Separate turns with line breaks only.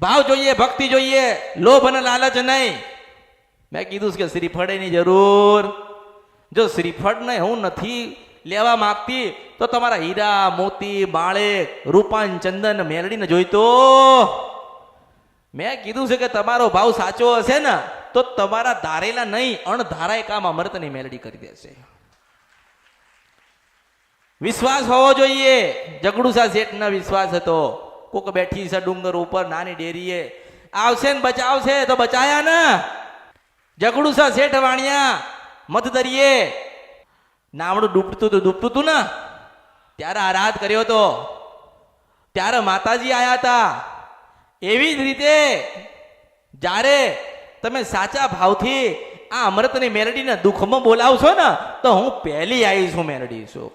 ભાવ જોઈએ, ભક્તિ જોઈએ, લોભ અને લાલચ નહીં. મેં કીધું કે શ્રીફળની જરૂર, જો શ્રીફળને હું નથી લેવા માંગતી તો તમારા હીરા મોતી બાળેક રૂપાન ચંદન મેલડીને જોઈતો. મેં કીધું છે કે તમારો ભાવ સાચો હશે ને તો તમારા ધારેલા નહીં અણધારાય કામ અમૃતની મેલડી કરી દેશે. વિશ્વાસ હોવો જોઈએ. જગડુસા શેઠનો વિશ્વાસ હતો. કોક બેઠી છે ડુંગર ઉપર નાની ડેરીએ, આવશે ને બચાવશે તો બચાયા ને. જગડુસા શેઠ વાણિયા મધદરિયે નાવડું ડૂબતું હતું ને ત્યારે આરાધ કર્યો હતો, ત્યારે માતાજી આયા હતા. એવી જ રીતે જ્યારે તમે સાચા ભાવથી આ અમૃતની મેલડીને દુઃખમાં બોલાવશો ને તો હું પહેલી આવી છું મેલડી છું.